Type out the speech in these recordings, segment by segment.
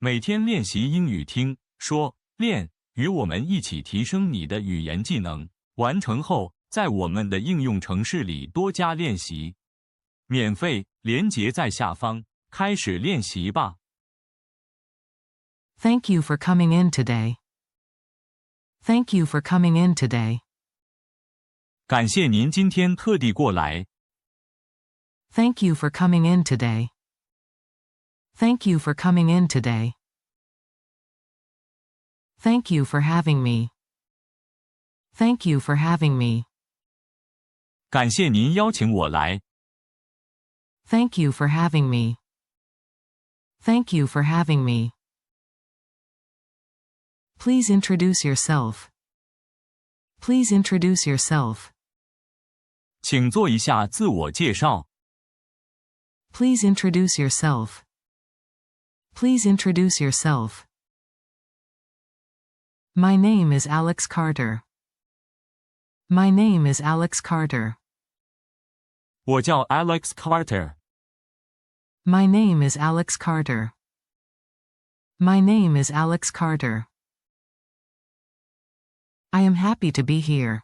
每天练习英语听、说、练，与我们一起提升你的语言技能。完成后，在我们的应用程式里多加练习。免费，连结在下方。开始练习吧。Thank you for coming in today. Thank you for coming in today. 感谢您今天特地过来。Thank you for coming in today. Thank you for coming in today. Thank you for having me. Thank you for having me. 感谢您邀请我来。Thank you for having me. Thank you for having me. Please introduce yourself. Please introduce yourself. 请做一下自我介绍。Please introduce yourself. Please introduce yourself. My name is Alex Carter. My name is Alex Carter. 我叫 Alex Carter。My name is Alex Carter. My name is Alex Carter. I am happy to be here.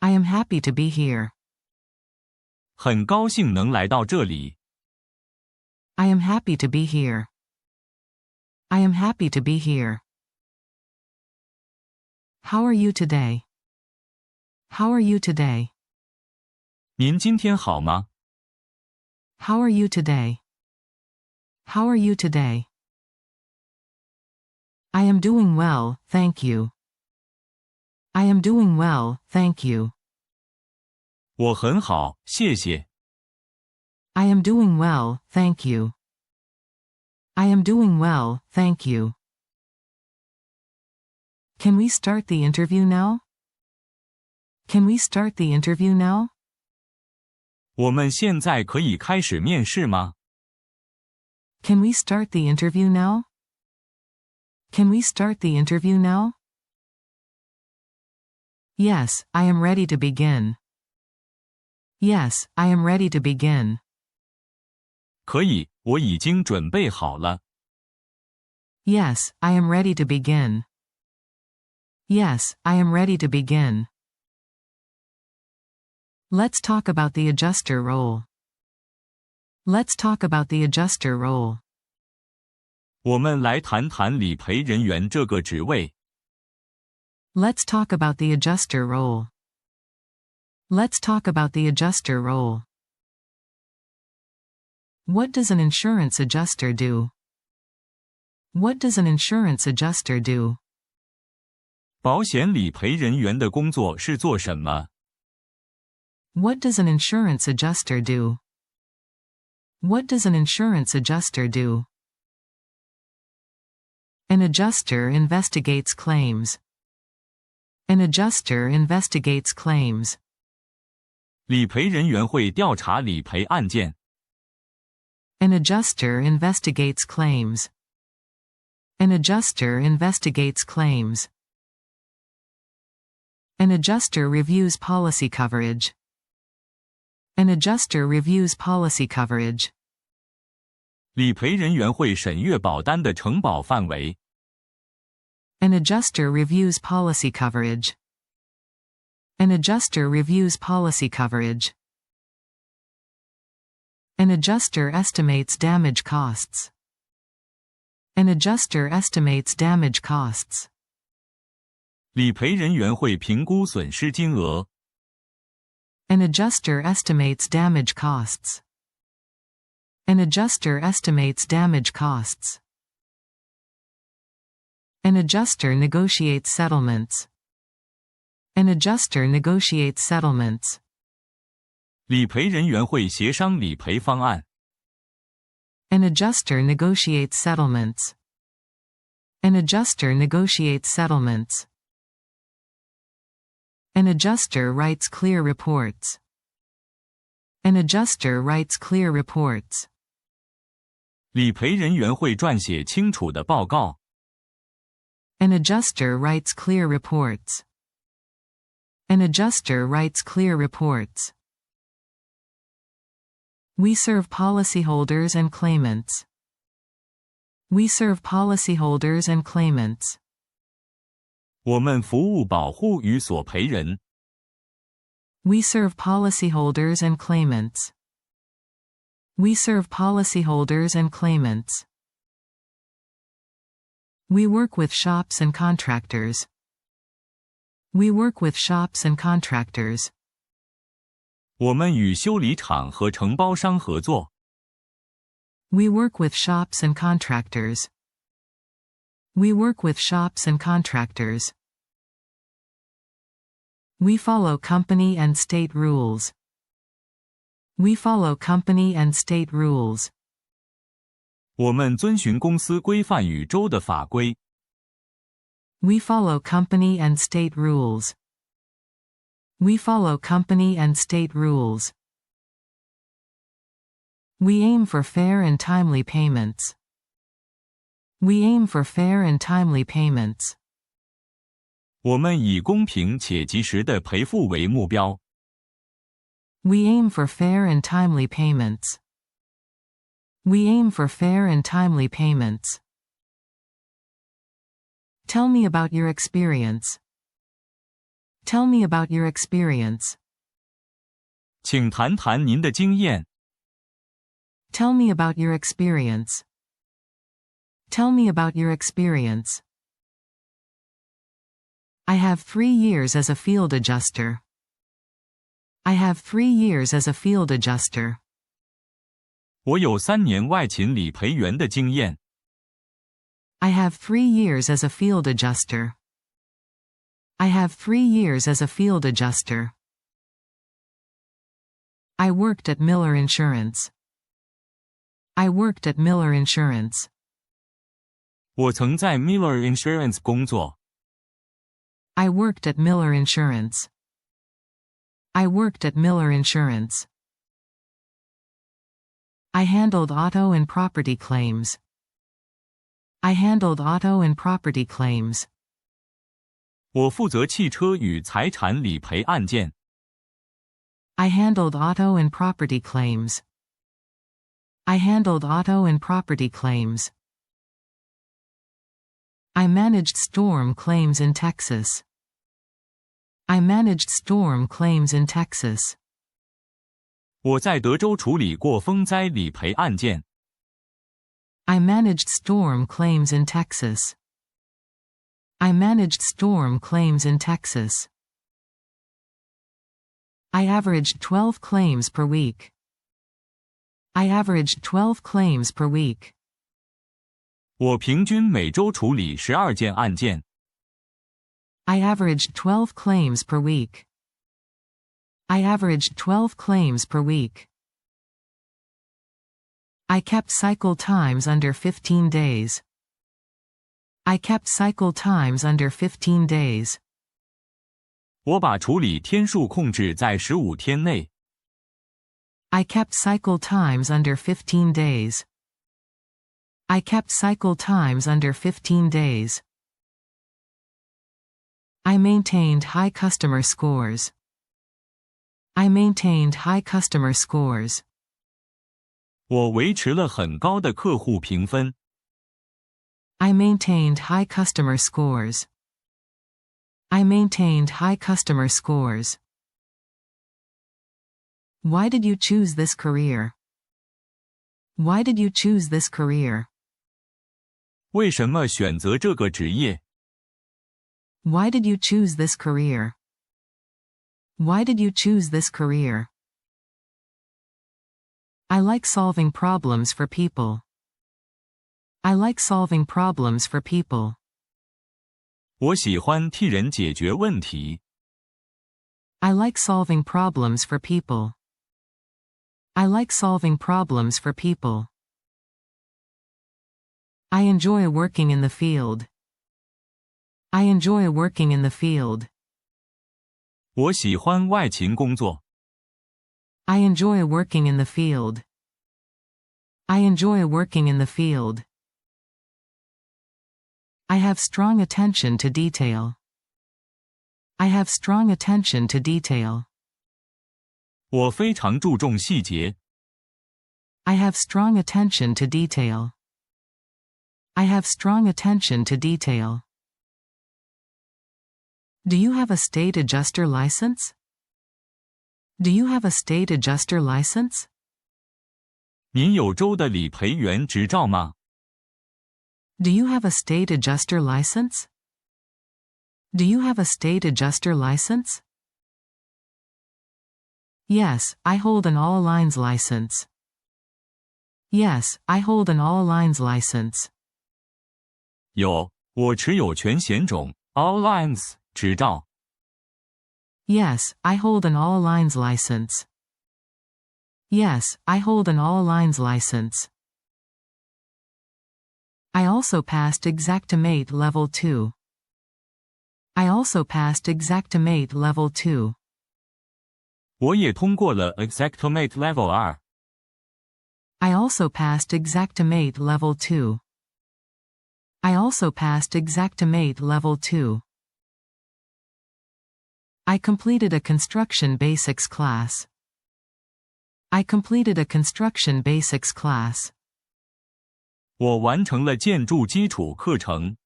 I am happy to be here. 很高兴能来到这里。I am happy to be here. I am happy to be here. How are you today? How are you today? 您今天好吗？ How are you today? How are you today? I am doing well, thank you. I am doing well, thank you. 我很好，谢谢。I am doing well, thank you. I am doing well, thank you. Can we start the interview now? Can we start the interview now? 我们现在可以开始面试吗？ Can we start the interview now? Can we start the interview now? Yes, I am ready to begin. Yes, I am ready to begin. 可以，我已经准备好了。Yes, I am ready to begin. Yes, I am ready to begin. Let's talk about the adjuster role. Let's talk about the adjuster role. 我们来谈谈理赔人员这个职位。Let's talk about the adjuster role. Let's talk about the adjuster role. What does an insurance adjuster do? What does an insurance adjuster do? 保险理赔人员的工作是做什么？ What does an insurance adjuster do? What does an insurance adjuster do? An adjuster investigates claims. An adjuster investigates claims. 理赔人员会调查理赔案件。An adjuster investigates claims. An adjuster investigates claims. An adjuster reviews policy coverage. An adjuster reviews policy coverage. 理赔人员会审阅保单的承保范围。An adjuster reviews policy coverage. An adjuster reviews policy coverage. An adjuster estimates damage costs. An adjuster estimates damage costs. 理赔人员会评估损失金额。An adjuster estimates damage costs. An adjuster estimates damage costs. An adjuster negotiates settlements. An adjuster negotiates settlements. 理赔人员会协商理赔方案。An adjuster negotiates settlements. An adjuster negotiates settlements. An adjuster writes clear reports. An adjuster writes clear reports. 理赔人员会撰写清楚的报告。An adjuster writes clear reports. An adjuster writes clear reports. We serve policyholders and claimants. We serve policyholders and claimants. 我们服务保护与索赔人。We serve policyholders and claimants. We serve policyholders and claimants. We work with shops and contractors. We work with shops and contractors. 我们与修理厂和承包商合作。We work with shops and contractors. We work with shops and contractors. We follow company and state rules. We follow company and state rules. 我们遵循公司规范与州的法规。We follow company and state rules. We follow company and state rules. We aim for fair and timely payments. We aim for fair and timely payments. 我们以公平且及时的赔付为目标。We aim for fair and timely payments. We aim for fair and timely payments. Tell me about your experience. Tell me about your experience. 请谈谈您的经验。Tell me about your experience. Tell me about your experience. I have 3 years as a field adjuster. I have 3 years as a field adjuster. 我有3年外勤理赔员的经验。I have 3 years as a field adjuster. I have 3 years as a field adjuster. I worked at Miller Insurance. I worked at Miller Insurance. 我曾在 Miller Insurance 工作。I worked at Miller Insurance. I worked at Miller Insurance. I handled auto and property claims. I handled auto and property claims. 我负责汽车与财产理赔案件。I handled auto and property claims. I handled auto and property claims. I managed storm claims in Texas. I managed storm claims in Texas. 我在德州处理过风灾理赔案件。I managed storm claims in Texas. I managed storm claims in Texas. I averaged 12 claims per week. I averaged 12 claims per week. 我平均每周处理12件案件。I averaged 12 claims per week. I averaged 12 claims per week. I kept cycle times under 15 days. I kept cycle times under 15 days. 我把处理天数控制在15天内。I kept cycle times under 15 days. I kept cycle times under 15 days. I maintained high customer scores. I maintained high customer scores. 我维持了很高的客户评分。I maintained high customer scores. I maintained high customer scores. Why did you choose this career? Why did you choose this career? 为什么选择这个职业？ Why did you choose this career? Why did you choose this career? I like solving problems for people. I like solving problems for people. 我喜欢替人解决问题。I like solving problems for people. I like solving problems for people. I enjoy working in the field. I enjoy working in the field. 我喜欢外勤工作。I enjoy working in the field. I enjoy working in the field. I have strong attention to detail. I have strong attention to detail. 我非常注重细节。 I have strong attention to detail. I have strong attention to detail. Do you have a state adjuster license? Do you have a state adjuster license? 您有州的理赔员执照吗？ Do you have a state adjuster license? Do you have a state adjuster license? Yes, I hold an all lines license. Yes, I hold an all lines license. 有，我持有全险种 All Lines 执照。Yes, I hold an all lines license. Yes, I hold an all lines license. I also passed Xactimate Level 2. I also passed Xactimate Level 2. 我也通过了 Xactimate Level 2。I also passed Xactimate Level 2. I also passed Xactimate Level 2. I completed a construction basics class. I completed a construction basics class. 我完成了建筑基础课程。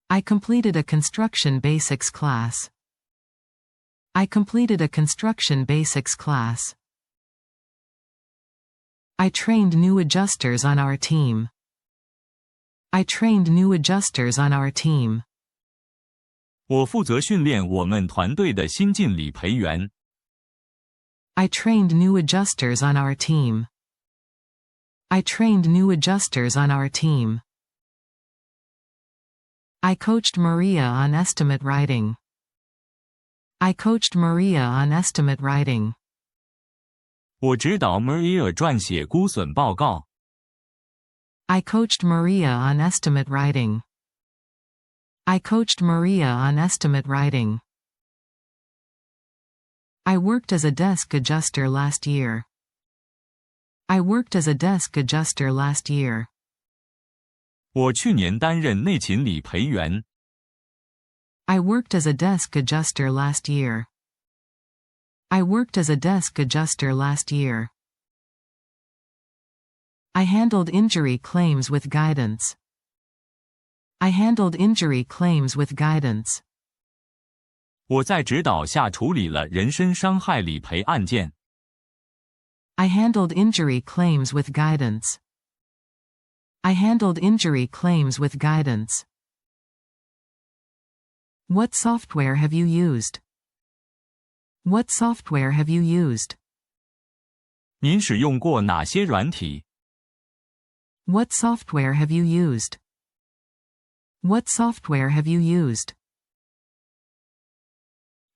I completed a construction basics class. I completed a construction basics class. I trained new adjusters on our team. I trained new adjusters on our team. 我负责训练我们团队的新进理赔员。I trained new adjusters on our team. I trained new adjusters on our team. I coached Maria on estimate writing. I coached Maria on estimate writing. 我指导 Maria 撰写估损报告。I coached Maria on estimate writing. I coached Maria on estimate writing. I worked as a desk adjuster last year. I worked as a desk adjuster last year. 我去年担任内勤理赔员。I worked as a desk adjuster last year. I worked as a desk adjuster last year. I handled injury claims with guidance. I handled injury claims with guidance. 我在指导下处理了人身伤害理赔案件。I handled injury claims with guidance. I handled injury claims with guidance. What software have you used? What software have you used? 您使用过哪些软体？ What software have you used? What software have you used?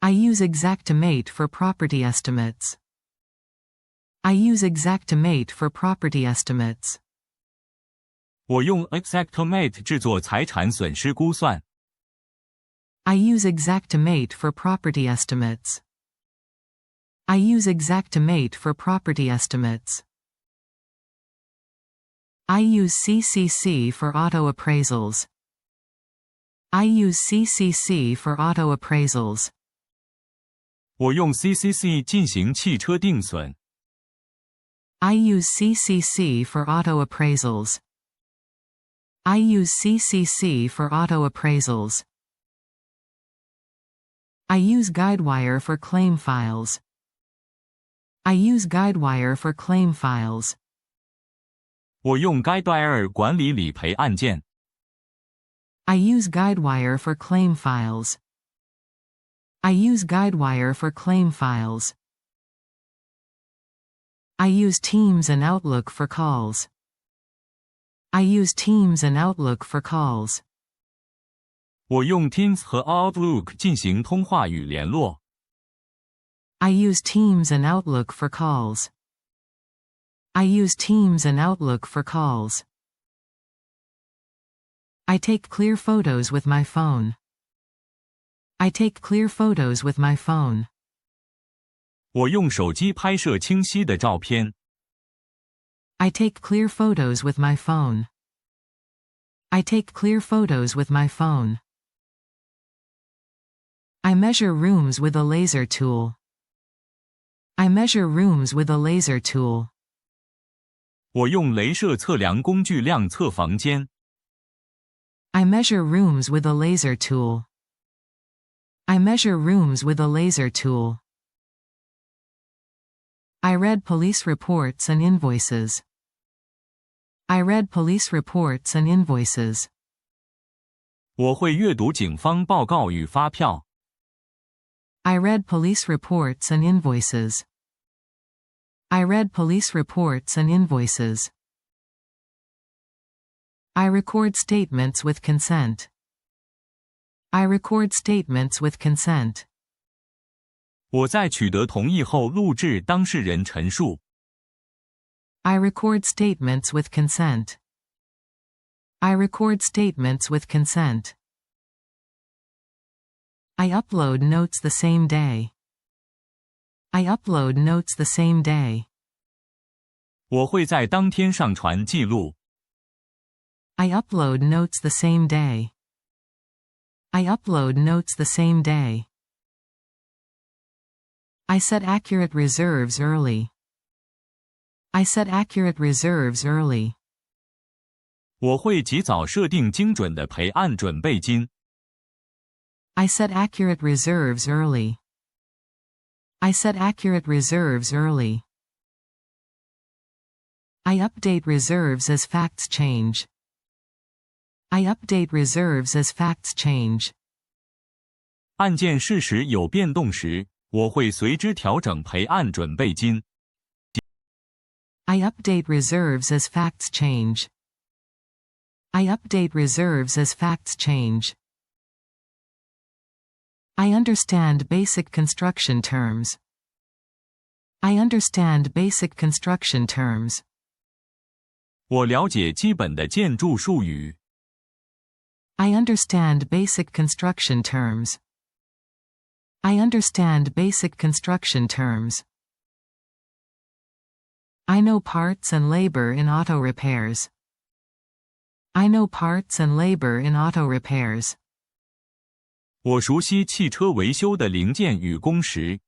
I use Xactimate for property estimates. I use Xactimate for property estimates. 我用 Xactimate 制作财产损失估算。I use Xactimate for property estimates. I use Xactimate for property estimates. I use CCC for auto appraisals. I use CCC for auto appraisals. 我用 CCC 进行汽车定损。I use CCC for auto appraisals. I use CCC for auto appraisals. I use GuideWire for claim files. I use GuideWire for claim files. 我用 GuideWire 管理理赔案件。I use GuideWire for claim files. I use GuideWire for claim files. I use Teams and Outlook for calls. I use Teams and Outlook for calls. 我用 Teams 和 Outlook 进行通话与联络。I use Teams and Outlook for calls. I use Teams and Outlook for calls. I take clear photos with my phone. I take clear photos with my phone. 我用手机拍摄清晰的照片。I take clear photos with my phone. I take clear photos with my phone. I measure rooms with a laser tool. I measure rooms with a laser tool. 我用雷射测量工具量测房间。I measure rooms with a laser tool. I measure rooms with a laser tool. I read police reports and invoices. I read police reports and invoices. 我会阅读警方报告与发票。I read police reports and invoices. I read police reports and invoices. I record statements with consent. I record statements with consent. 我在取得同意后录制当事人陈述。I record statements with consent. I record statements with consent. I upload notes the same day. I upload notes the same day. 我会在当天上传记录。I upload notes the same day. I upload notes the same day. I set accurate reserves early. I set accurate reserves early. 我会及早设定精准的赔案准备金。I set accurate reserves early. I set accurate reserves early. I update reserves as facts change. I update reserves as facts change. 案件事实有变动时，我会随之调整赔案准备金。I update reserves as facts change. I update reserves as facts change. I understand basic construction terms. I understand basic construction terms. 我了解基本的建筑术语。I understand basic construction terms. I understand basic construction terms. I know parts and labor in auto repairs. I know parts and labor in auto repairs. 我熟悉汽车维修的零件与工时。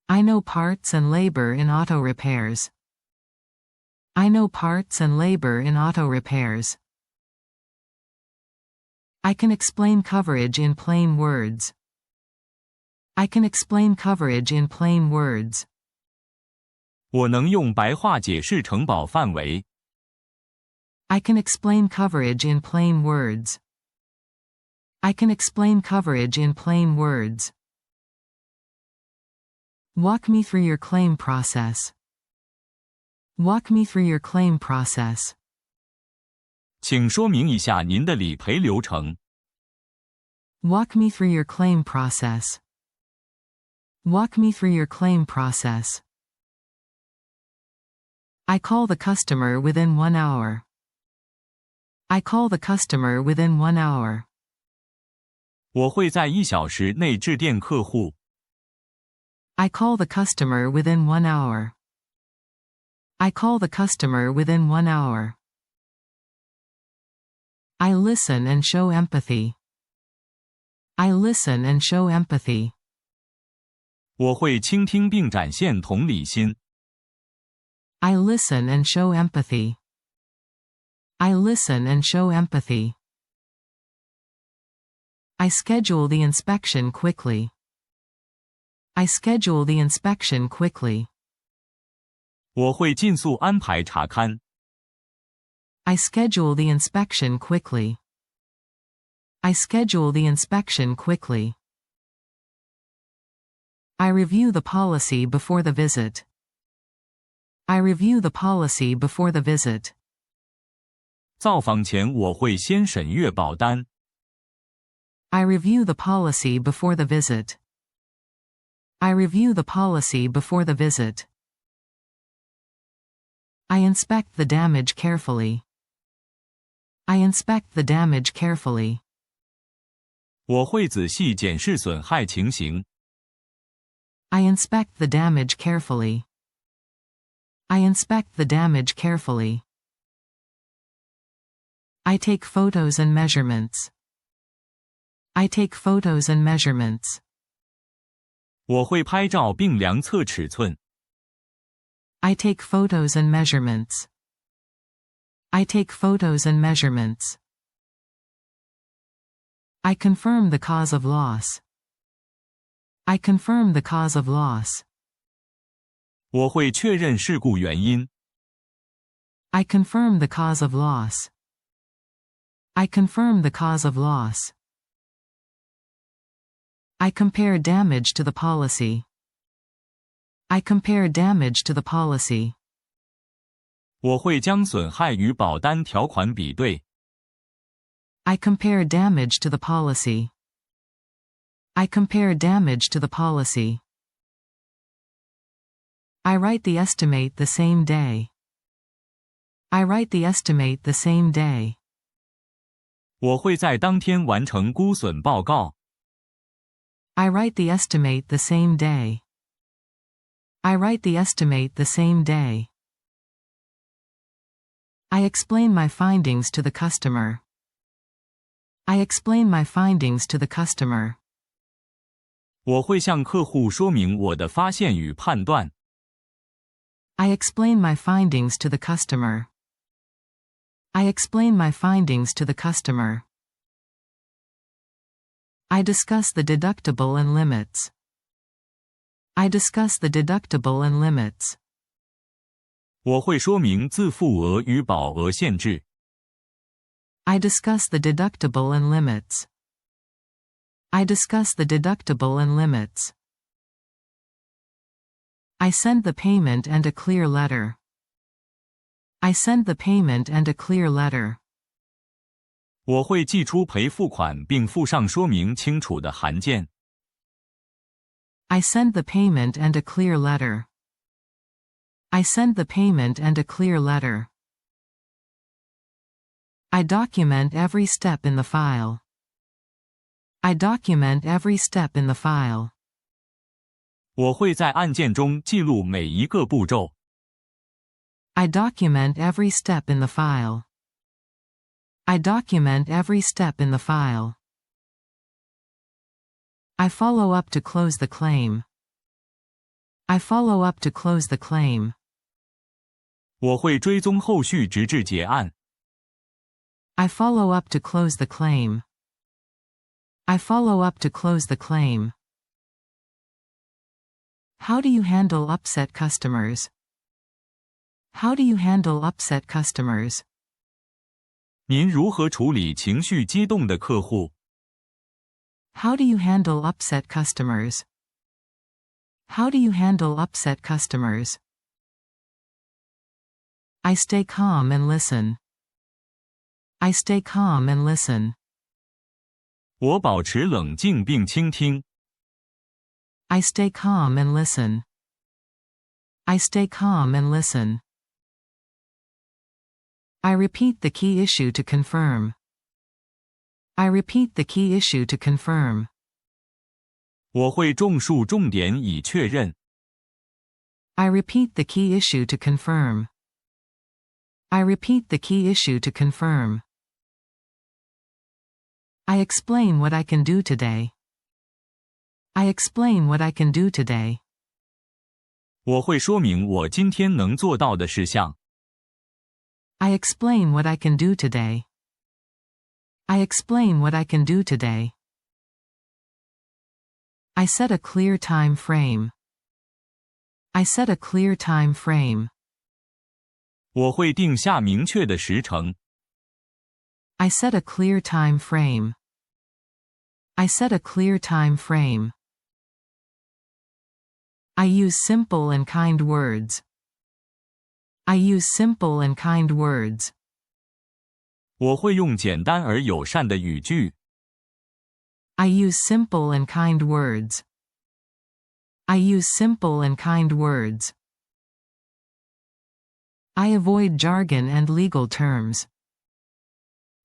I know parts and labor in auto repairs. I know parts and labor in auto repairs. I can explain coverage in plain words. I can explain coverage in plain words. 我能用白话解释承保范围。I can explain coverage in plain words. I can explain coverage in plain words. Walk me through your claim process. Walk me through your claim process. 请说明一下您的理赔流程。Walk me through your claim process. Walk me through your claim process. I call the customer within 1 hour. I call the customer within 1 hour. 我会在1小时内致电客户。I call the customer within 1 hour. I call the customer within 1 hour. I listen and show empathy. I listen and show empathy. 我会倾听并展现同理心。I listen and show empathy. I listen and show empathy. I schedule the inspection quickly. I schedule the inspection quickly. 我会尽速安排查勘。I schedule the inspection quickly. I schedule the inspection quickly. I review the policy before the visit. I review the policy before the visit. 造访前我会先审阅保单。I review the policy before the visit. I review the policy before the visit. I inspect the damage carefully. I inspect the damage carefully. 我会仔细检视损害情形。I inspect the damage carefully. I inspect the damage carefully. I take photos and measurements. I take photos and measurements. 我会拍照并量测尺寸。I take photos and measurements. I take photos and measurements. I confirm the cause of loss. I confirm the cause of loss. 我会确认事故原因。I confirm the cause of loss. I confirm the cause of loss. I compare damage to the policy. I compare damage to the policy. 我会将损害与保单条款比对。I compare damage to the policy. I compare damage to the policy. I write the estimate the same day. I write the estimate the same day. 我会在当天完成估损报告。I write the estimate the same day. I write the estimate the same day. I explain my findings to the customer. I explain my findings to the customer. 我会向客户说明我的发现与判断。I explain my findings to the customer. I explain my findings to the customer. I discuss the deductible and limits. I discuss the deductible and limits. 我会说明自付额与保额限制。I discuss the deductible and limits. I discuss the deductible and limits. I send the payment and a clear letter. I send the payment and a clear letter. 我会寄出赔付款并附上说明清楚的函件。I send the payment and a clear letter. I send the payment and a clear letter. I document every step in the file. I document every step in the file. 我会在案件中记录每一个步骤。I document every step in the file. I document every step in the file. I follow up to close the claim. I follow up to close the claim. 我会追踪后续直至结案。I follow up to close the claim. I follow up to close the claim. How do you handle upset customers? How do you handle upset customers? 您如何处理情绪激动的客户？ How do you handle upset customers? How do you handle upset customers? I stay calm and listen. I stay calm and listen. 我保持冷静并倾听。I stay calm and listen. I stay calm and listen. I repeat the key issue to confirm. I repeat the key issue to confirm. 我会重述重点以确认。I repeat the key issue to confirm. I repeat the key issue to confirm. I explain what I can do today. I explain what I can do today. 我会说明我今天能做到的事项。I explain what I can do today. I explain what I can do today. I set a clear time frame. I set a clear time frame. 我会定下明确的时程。I set a clear time frame. I set a clear time frame. I use simple and kind words. I use simple and kind words. 我会用简单而友善的语句。I use simple and kind words. I use simple and kind words. I avoid jargon and legal terms.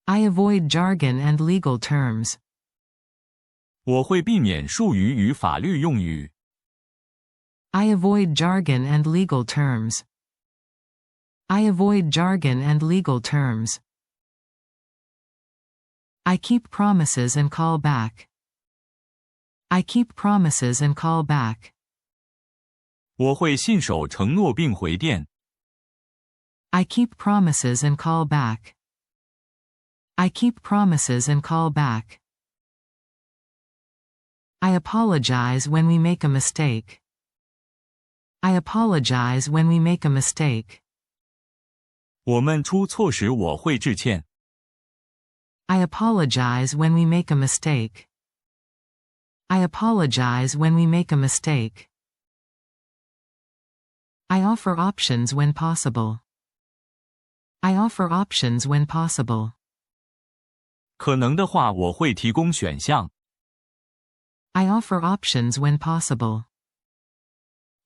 I avoid jargon and legal terms. 我会避免术语与法律用语。I avoid jargon and legal terms. I avoid jargon and legal terms. I keep promises and call back. I keep promises and call back. 我会信守承诺并回电。I keep promises and call back. I keep promises and call back. I apologize when we make a mistake. I apologize when we make a mistake. 我们出错时我会致歉。I apologize when we make a mistake. I apologize when we make a mistake. I offer options when possible. I offer options when possible. 可能的话我会提供选项。I offer options when possible.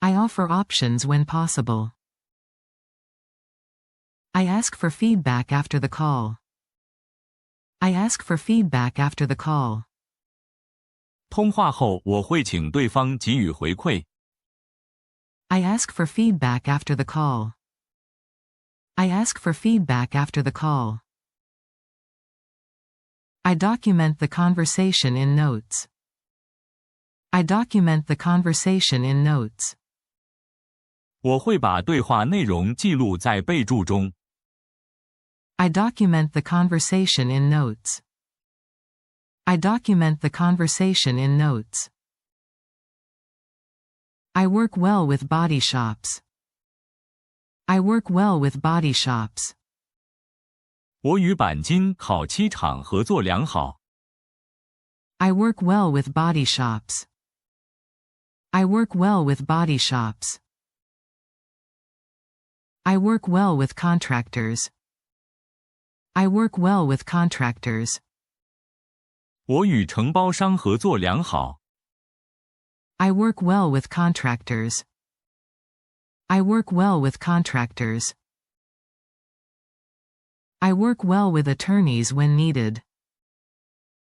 I offer options when possible. I ask for feedback after the call. I ask for feedback after the call. 通话后我会请对方给予回馈。I ask for feedback after the call. I ask for feedback after the call. I document the conversation in notes. I document the conversation in notes. 我会把对话内容记录在备注中。I document the conversation in notes. I document the conversation in notes. I work well with body shops. I work well with body shops. 我与钣金烤漆厂合作良好。I work well with body shops. I work well with body shops. I work well with contractors. I work well with contractors. 我与承包商合作良好。I work well with contractors. I work well with contractors. I work well with attorneys when needed.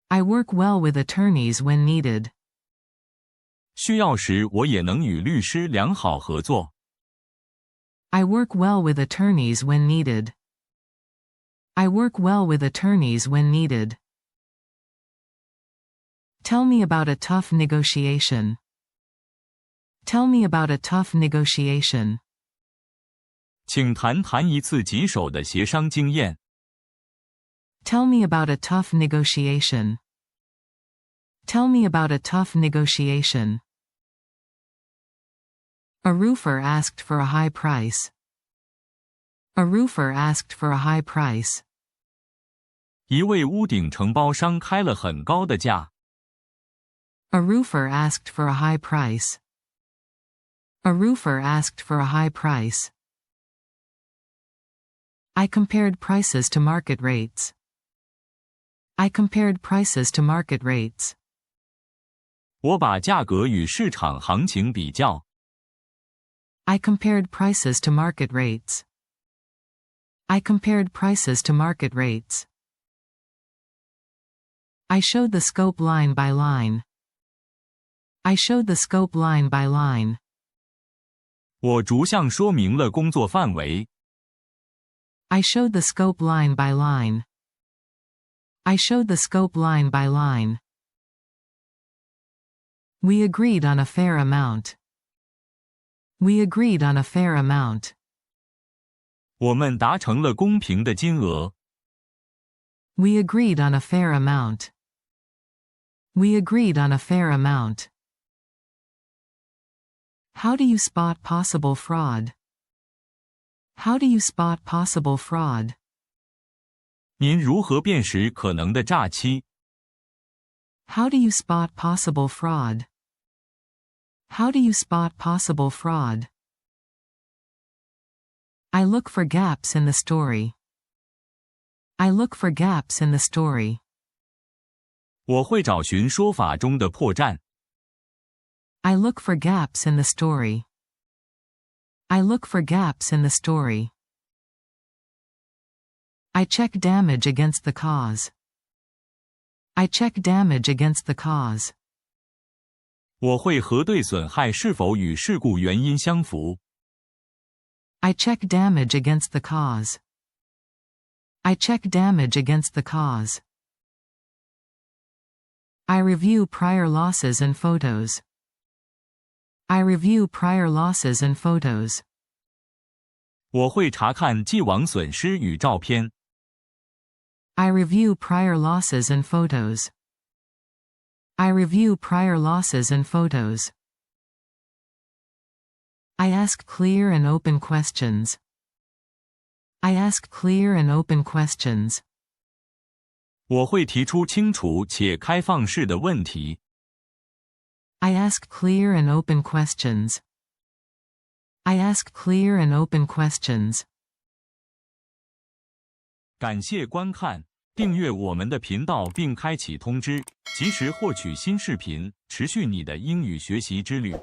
I work well with attorneys when needed. 需要时我也能与律师良好合作。I work well with attorneys when needed. I work well with attorneys when needed. Tell me about a tough negotiation. Tell me about a tough negotiation. 请谈谈一次棘手的协商经验。Tell me about a tough negotiation. Tell me about a tough negotiation. A roofer asked for a high price. A roofer asked for a high price. 一位屋顶承包商开了很高的价。A roofer asked for a high price. A roofer asked for a high price. I compared prices to market rates. I compared prices to market rates. 我把价格与市场行情比较。I compared prices to market rates. I compared prices to market rates. I showed the scope line by line. I showed the scope line by line. 我逐项说明了工作范围。I showed the scope line by line. I showed the scope line by line. We agreed on a fair amount. We agreed on a fair amount. 我们达成了公平的金额。We agreed on a fair amount. We agreed on a fair amount. How do you spot possible fraud? How do you spot possible fraud? 您如何辨识可能的诈欺？ How do you spot possible fraud? How do you spot possible fraud? I look for gaps in the story. I look for gaps in the story. 我会找寻说法中的破绽。I look for gaps in the story. I look for gaps in the story. I check damage against the cause. I check damage against the cause. 我会核对损害是否与事故原因相符。I check damage against the cause. I check damage against the cause. I review prior losses and photos. I review prior losses and photos. 我会查看既往损失与照片。I review prior losses and photos. I review prior losses and photos. I ask clear and open questions. I ask clear and open questions. 我会提出清楚且开放式的问题。I ask clear and open questions. I ask clear and open questions. 感谢观看，订阅我们的频道并开启通知，及时获取新视频，持续你的英语学习之旅。